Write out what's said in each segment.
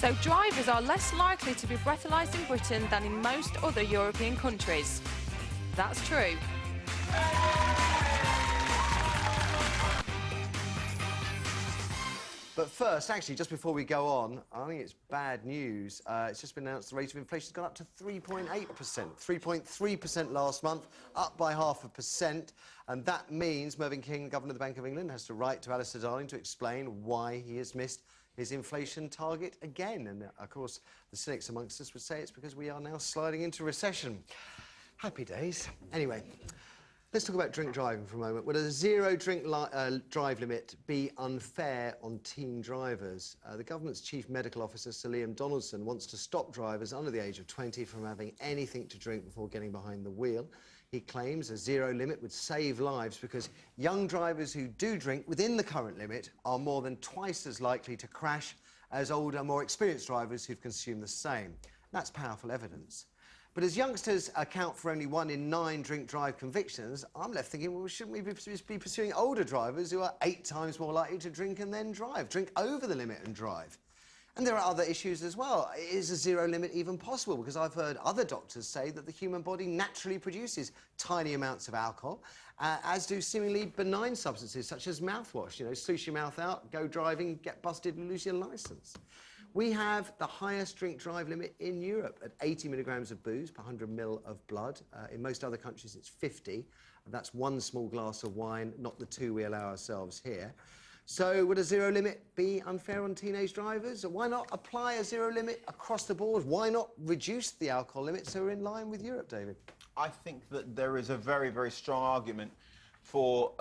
So drivers are less likely to be breathalyzed in Britain than in most other European countries. That's true. But first, actually, just before we go on, I think it's bad news. It's just been announced the rate of inflation has gone up to 3.8%. 3.3% last month, up by 0.5%. And that means Mervyn King, Governor of the Bank of England, has to write to Alistair Darling to explain why he has missed his inflation target again. And, of course, the cynics amongst us would say it's because we are now sliding into recession. Happy days. Anyway, let's talk about drink driving for a moment. Would a zero drink drive limit be unfair on teen drivers? The government's chief medical officer, Sir Liam Donaldson, wants to stop drivers under the age of 20 from having anything to drink before getting behind the wheel. He claims a zero limit would save lives because young drivers who do drink within the current limit are more than twice as likely to crash as older, more experienced drivers who've consumed the same. That's powerful evidence. But as youngsters account for only 1 in 9 drink-drive convictions, I'm left thinking, well, shouldn't we be pursuing older drivers who are 8 times more likely to drink and then drive, drink over the limit and drive? And there are other issues as well. Is a zero limit even possible? Because I've heard other doctors say that the human body naturally produces tiny amounts of alcohol, as do seemingly benign substances such as mouthwash. You know, sluice your mouth out, go driving, get busted, lose your licence. We have the highest drink-drive limit in Europe at 80 milligrams of booze per 100 ml of blood. In most other countries, it's 50. That's 1 small glass of wine, not the 2 we allow ourselves here. So would a zero limit be unfair on teenage drivers? Why not apply a zero limit across the board? Why not reduce the alcohol limit so we're in line with Europe, David? I think that there is a very, very strong argument for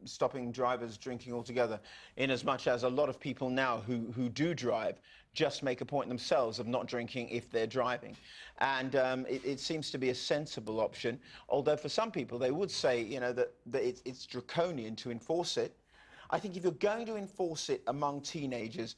stopping drivers drinking altogether, in as much as a lot of people now who do drive just make a point themselves of not drinking if they're driving. And it seems to be a sensible option, although for some people they would say, you know, that it's draconian to enforce it. I think if you're going to enforce it among teenagers,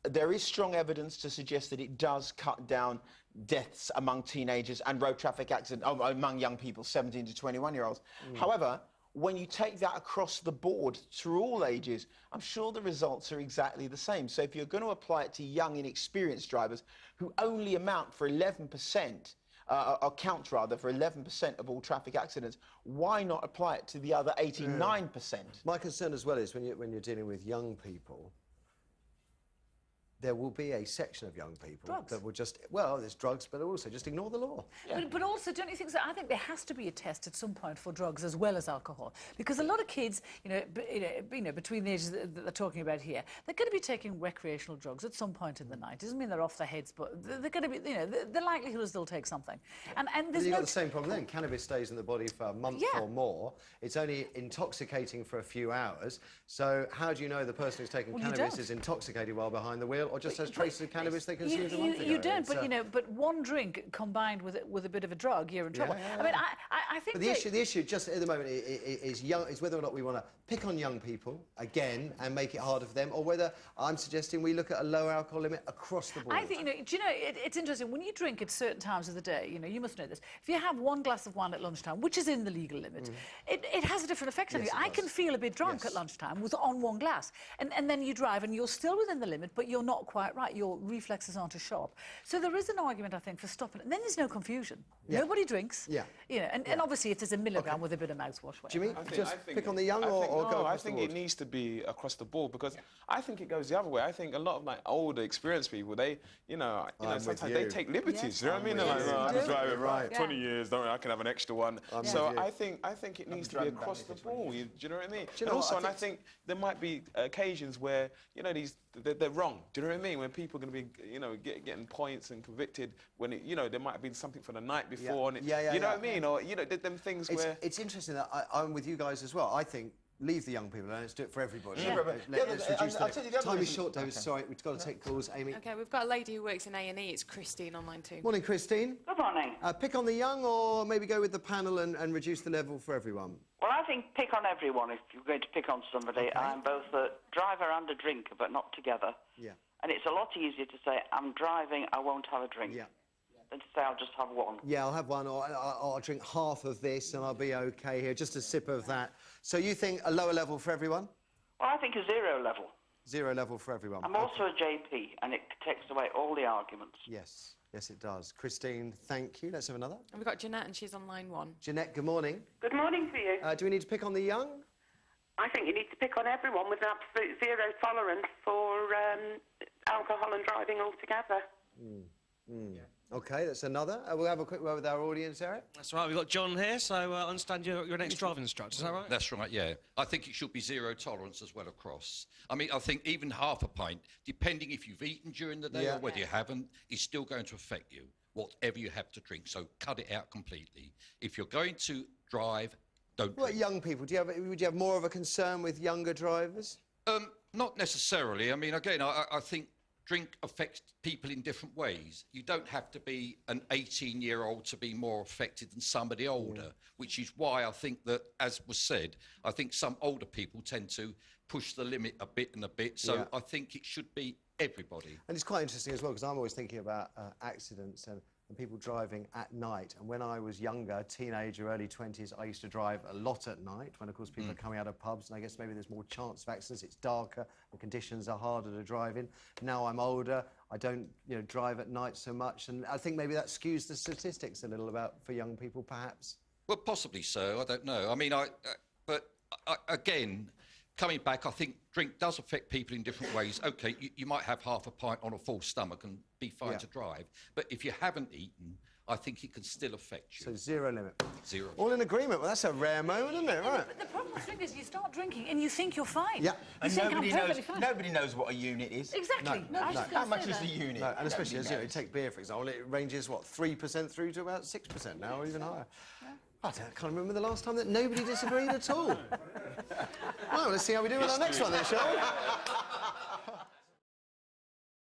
there is strong evidence to suggest that it does cut down deaths among teenagers and road traffic accidents among young people, 17 to 21-year-olds. However, when you take that across the board through all ages, I'm sure the results are exactly the same. So if you're going to apply it to young, inexperienced drivers who only amount for 11%, account rather for 11% of all traffic accidents, why not apply it to the other 89%? My concern as well is when you're dealing with young people, there will be a section of young people that will just, well, there's drugs, but also just ignore the law. Yeah. But also, don't you think so? I think there has to be a test at some point for drugs as well as alcohol, because a lot of kids, you know, between the ages that they're talking about here, they're going to be taking recreational drugs at some point in the night. Doesn't mean they're off their heads, but they're going to be, you know, the likelihood is they'll take something. And there's you've got the same problem then. Cannabis stays in the body for a month or more. It's only intoxicating for a few hours. So how do you know the person who's taking cannabis is intoxicated while behind the wheel, or just has traces of cannabis they consumed a month ago? You don't, but you know, but one drink combined with a bit of a drug, you're in trouble. I mean, I think. But the issue just at the moment is whether or not we want to pick on young people again and make it harder for them, or whether I'm suggesting we look at a lower alcohol limit across the board. I think, you know, do you know, it's interesting when you drink at certain times of the day. You know, you must know this. If you have 1 glass of wine at lunchtime, which is in the legal limit, it has a different effect on you. I can feel a bit drunk at lunchtime on 1 glass, and then you drive and you're still within the limit, but you're not quite right. Your reflexes aren't as sharp. So there is an argument, I think, for stopping it. And then there's no confusion. Nobody drinks. You know, and obviously if there's a milligram with a bit of mouthwash. Jimmy, just pick on the young or go across the board? I think it needs to be across the board, because I think it goes the other way. I think a lot of like older, experienced people, they, you know, sometimes they take liberties. You know what I mean? They're like, oh, I've been driving 20 years. I can have an extra one. So I think it needs to be across the board. Do you know what I mean? And also, I think there might be occasions where, you know, they're wrong. Do you know what I mean? When people are going to be, you know, getting points and convicted when you know, there might have been something for the night before, and you know what I mean, or you know, them things where it's interesting that I'm with you guys as well. I think leave the young people and let's do it for everybody. Time is short, David. Sorry, we've got to take calls. Amy. Okay, we've got a lady who works in A&E. It's Christine online too. Morning, Christine. Good morning. Pick on the young, or maybe go with the panel and reduce the level for everyone? Well, I think pick on everyone if you're going to pick on somebody. Okay. I'm both a driver and a drinker, but not together. Yeah. And it's a lot easier to say, I'm driving, I won't have a drink. Yeah. Than to say, I'll just have one. Yeah, I'll have one, or I'll drink half of this and I'll be okay here, just a sip of that. So you think a lower level for everyone? Well, I think a zero level. Zero level for everyone. I'm also a JP, and it takes away all the arguments. Yes, yes, it does. Christine, thank you. Let's have another. And we've got Jeanette, and she's on line 1. Jeanette, good morning. Good morning to you. Do we need to pick on the young? I think you need to pick on everyone with an absolute zero tolerance for alcohol and driving altogether. OK, that's another. We'll have a quick word with our audience, Eric. That's right, we've got John here, so I understand you're an ex-driving instructor, is that right? That's right, yeah. I think it should be zero tolerance as well across. I mean, I think even half a pint, depending if you've eaten during the day or whether you haven't, is still going to affect you, whatever you have to drink. So cut it out completely. If you're going to drive, don't What drink. young people? Would you have more of a concern with younger drivers? Not necessarily. I mean, again, I think drink affects people in different ways. You don't have to be an 18-year-old to be more affected than somebody older, which is why I think that, as was said, I think some older people tend to push the limit a bit and a bit. So I think it should be everybody. And it's quite interesting as well, because I'm always thinking about accidents and people driving at night. And when I was younger, teenager, early 20s, I used to drive a lot at night when, of course, people are coming out of pubs, and I guess maybe there's more chance of accidents. It's darker, the conditions are harder to drive in. Now I'm older, I don't, drive at night so much, and I think maybe that skews the statistics a little about for young people, perhaps. Well, possibly so. I don't know. I mean, again, coming back, I think drink does affect people in different ways. OK, you might have half a pint on a full stomach and be fine to drive, but if you haven't eaten, I think it can still affect you. So zero limit. Zero. All in agreement. Well, that's a rare moment, isn't it? Right. But the problem with drink is you start drinking and you think you're fine. Yeah. And nobody knows what a unit is. Exactly. No. How much is a unit? No, and especially as you take beer, for example, it ranges, what, 3% through to about 6% now, or even higher. I can't remember the last time that nobody disagreed at all. Well, let's see how we do with our next one then, shall we?